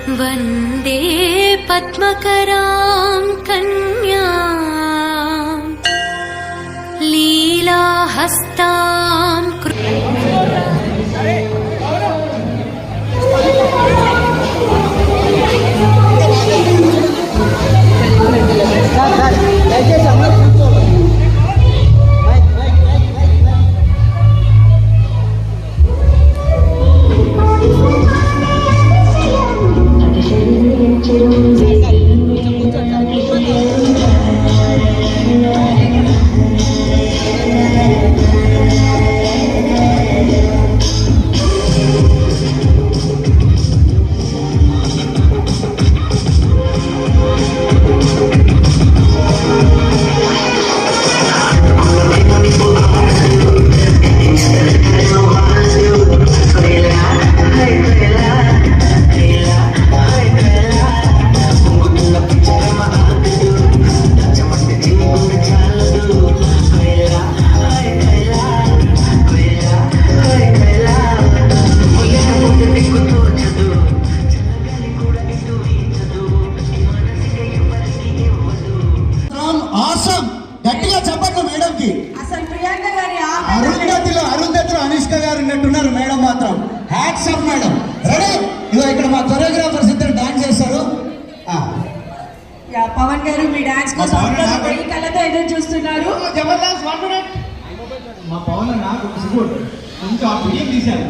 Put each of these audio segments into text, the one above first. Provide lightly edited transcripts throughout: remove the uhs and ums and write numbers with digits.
वन्दे पद्मकरां कन्यां लीलाहस्तां పవన్ గారు మీ డాన్స్ కోసం వెయ్యి కళ్ళతో ఎదురు చూస్తున్నారు. మా పవన్ నాకు కొంచెం ఆ బిడియం తీశారు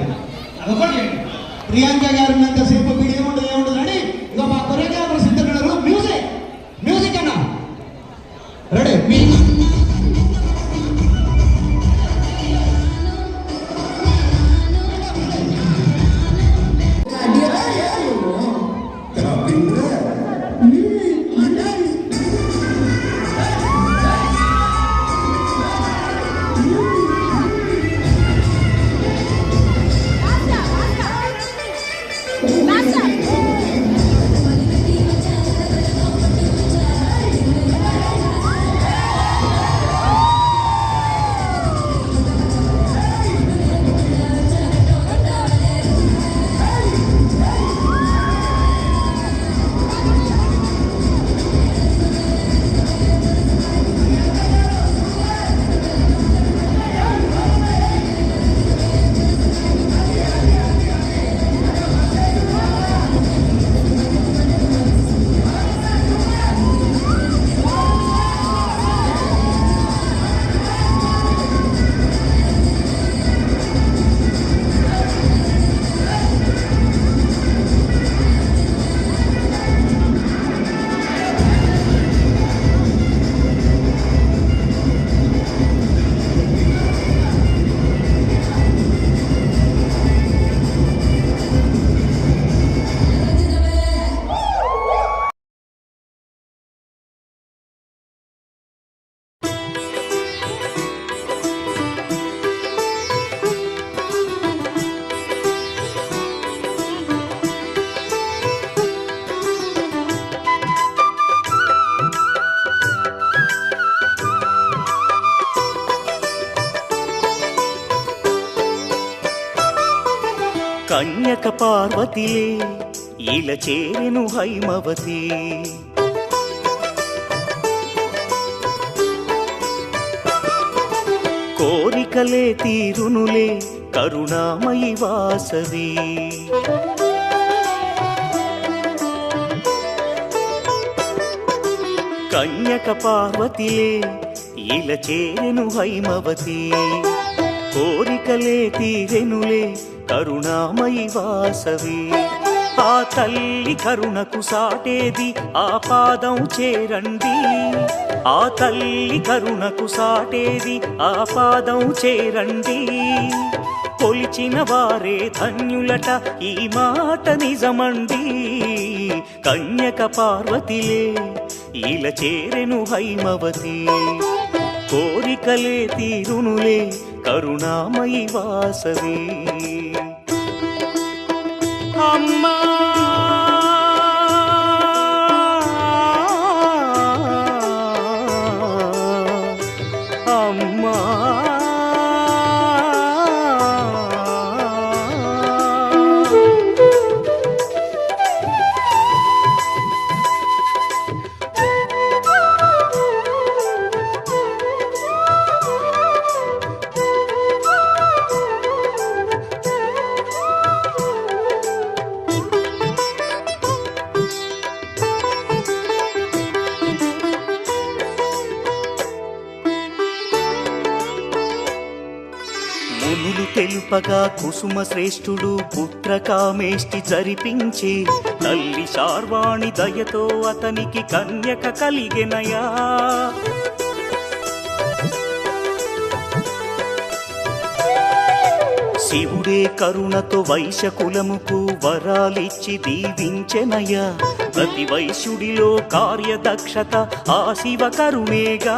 అదొకటి. ప్రియాంక గారు ఉన్నంతసేపు బిడియం ఉండదు ఏముండదు రెడీ. ఇక మా కొరియోగ్రాఫర్ సిద్ధున్నారు. మ్యూజిక్ మ్యూజిక్ అన్నా రెడీ. కన్యక పార్వతిలే ఇలా చేరెను హైమవతి. కోరికలే తీరునులే కరుణామయి వాసవి. కన్యక పార్వతిలే ఇలా చేరెను హైమవతి. కోరికలే తీరెనులే కరుణామయి వాసవి. ఆ తల్లి కరుణకు సాటేది ఆ పాదం చేరండి. ఆ తల్లి కరుణకు సాటేది ఆ పాదం చేరండి. కొలిచిన వారే ధన్యులట ఈ మాట నిజమండి. కన్యక పార్వతిలే ఇలా చేరెను హైమవతి. కోరికలే తీరునులే కరుణామయి వాసవి. అమ్మా అమ్మా చెప్పగా కుసుమ శ్రేష్ఠుడు పుత్రకామేష్టి జరిపించి తల్లి శార్వాణి దయతో అతనికి కన్యక కలిగెనయా. శివుడే కరుణతో వైశ్యకులముకు వరాలిచ్చి దీవించెనయ్యా. ప్రతి వైశ్యుడిలో కార్యదక్షత ఆ శివ కరుణేగా.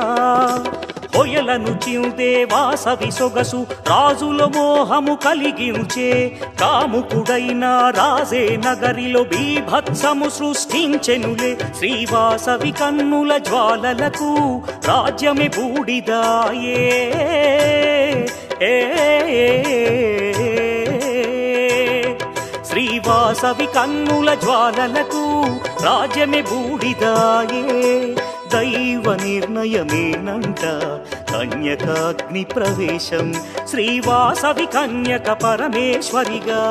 హొయలను చిందే వాసవి సొగసు రాజుల మోహము కలిగించే. కాముకుడైన రాజే నగరిలో బీభత్సము సృష్టించెనులే. శ్రీవాసవి కన్నుల జ్వాలలకు రాజ్యమే బూడిదాయే. శ్రీవాసవి కన్నుల జ్వాలలకు రాజ్యమే బూడిదాయే. దైవ నిర్ణయమేనంట కన్యకాగ్ని ప్రవేశం. శ్రీవాసవి కన్యక పరమేశ్వరిగా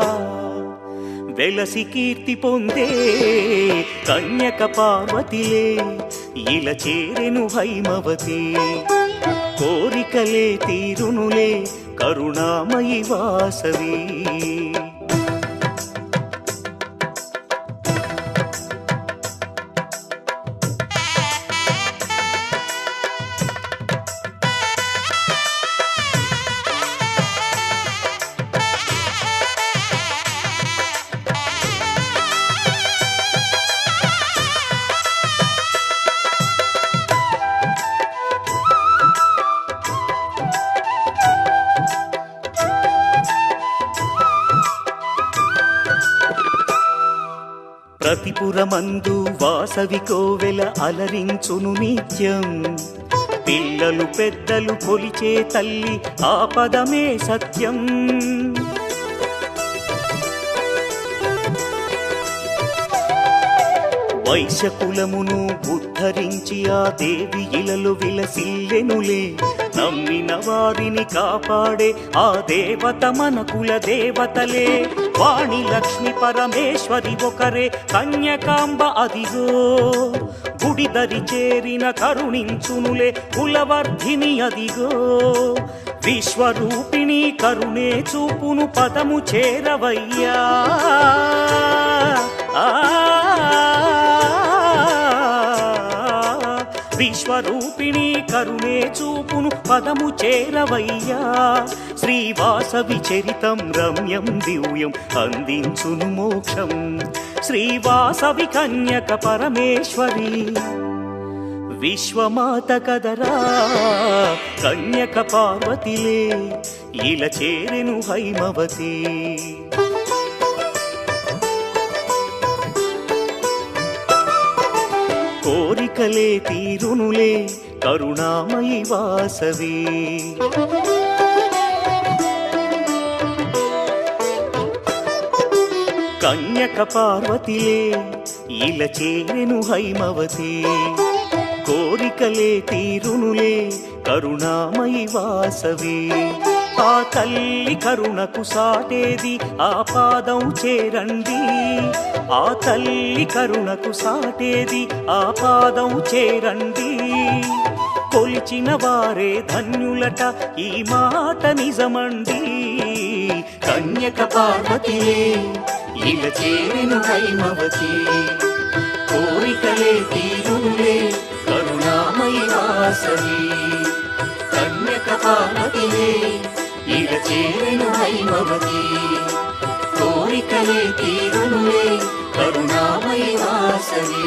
వెలసి కీర్తి పొందే కన్యక పార్వతిలే. ఇలా చేరెను హైమవతి కోరికలే తీరునులే కరుణామయి వాసవి. ప్రతిపురమందు వాసవి కోవెల అలరించును నిత్యం. పిల్లలు పెద్దలు కొలిచే తల్లి ఆ పదమే సత్యం. వైశ్యకులమును ఉద్ధరించి ఆ దేవి ఇలలో విలసిల్లెనులే. నమ్మిన వారిని కాపాడే ఆ దేవత మన కుల దేవతలే. వాణి లక్ష్మి పరమేశ్వరి ఒకరే కన్యకాంబ అదిగో. గుడి దరి చేరిన కరుణించునులే కులవర్ధిని అదిగో. విశ్వరూపిణి కరుణే చూపును పదము చేరవయ్యా. విశ్వరూపిణి కరుణే చూపును పదము చేరవయ్యా. శ్రీవాసవి చరితం రమ్యం దివ్యం అందించును మోక్షం. శ్రీవాసవి కన్యక పరమేశ్వరి విశ్వమాత కదరా కన్యక పార్వతిలే. ఇలా చేరెను హైమవతి కోరికలే తీరునులే కరుణామయి వాసవి. కన్యక పార్వతిలే ఇలా చేరెను హైమవతి కోరికలే తీరునులే కరుణామయి వాసవి. ఆ తల్లి కరుణకు సాటేది ఆ పాదం చేరండి. ఆ తల్లి కరుణకు సాటేది ఆ పాదం చేరండి. కొలిచిన వారే ధన్యులట ఈ మాట నిజమండి. కన్యక పార్వతిలే ఇలా చేరెను హైమవతి కోరికలే తీరునులే కరుణామయి వాసవి. కన్యక పార్వతిలే ఇలా చేరెను హైమవతి కోరికలే తీరునులే కరుణామయి వాసవి.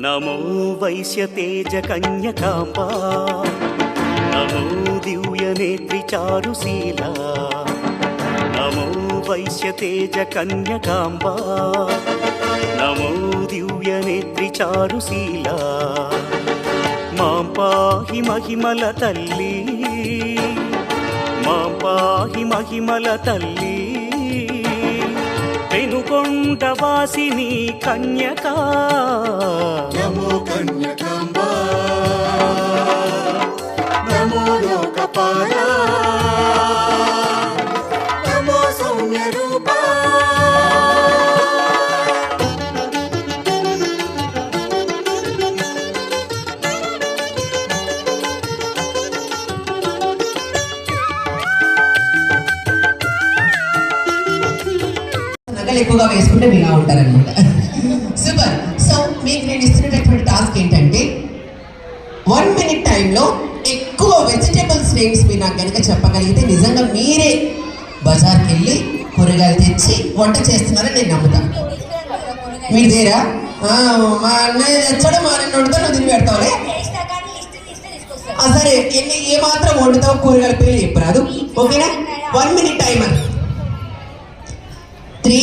నమో వైశ్యతేజ కన్యకాంబా నమో దివ్యనేత్రి చారుశీలా నమో వైశ్యతేజ కన్యకాంబా నమో దివ్యనేత్రి చారుశీలా మాం పాహి మహిమల తల్లి మాం పాహి మహిమల తల్లి పెనుకొండ వాసిని కన్యకా నమో కన్యకాంబా నమో లోకపాలా నమో సౌమ్య రూపా నగలు ఎక్కువగా వేసుకుంటే మీలా ఉంటారనమాట. సూపర్. సో మీకు నేను ఇస్తున్నటువంటి టాస్క్ ఏంటంటే 1 minute టైంలో ఎక్కువ వెజిటేబుల్స్ నేమ్స్ మీరు నాకు కనుక చెప్పగలిగితే నిజంగా మీరే బజార్కి వెళ్ళి కూరగాయలు తెచ్చి వంట చేస్తున్నారని నేను నమ్ముతాను. మీరు దేరా మా అన్నయ్య తెచ్చాడు, మా అన్నయ్య వండుతావు, నువ్వు తిని పెడతావులే. సరే ఏ మాత్రం వండుతావు, కూరగాయల పేరు చెప్పరాదు, ఓకేనా? 1 minute టైమర్. 3,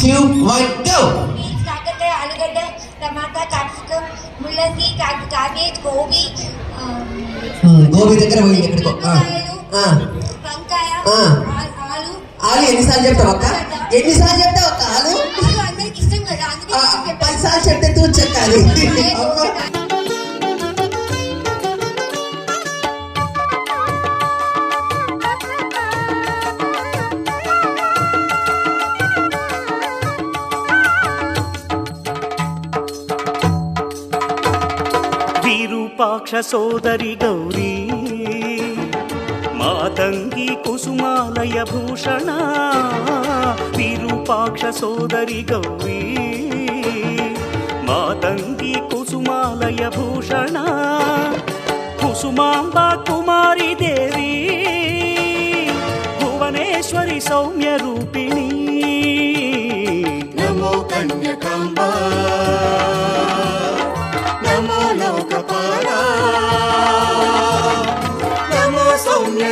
2, 1 go. కాకరకాయ, ఆలుగడ్డ, టమాటా, క్యాప్సికమ్, ముల్లంగి, క్యాబేజ్, గోబీ, గోబీ దగ్గర పోయింది ఎక్కడికో. వంకాయ, ఆలు. ఆలు ఎన్నిసార్లు చెప్తావు అక్క? ఎన్నిసార్లు చెప్తావు అక్క ఆలు? ఆలు అందరికి ఇష్టం కదా, అందుకే 10 సార్లు చెప్తే తూ చెక్కాలి. విరూపాక్ష సోదరి గౌరీ మాతంగి కుసుమాలయ భూషణ విరూపాక్ష సోదరి గౌరీ మాతంగి కుసుమాలయ భూషణ కుసుమాంబ కుమారి దేవి భువనేశ్వరి సౌమ్య రూపిణి నమో కన్యకాంబా నమో లోకపాలా నమో సౌమ్య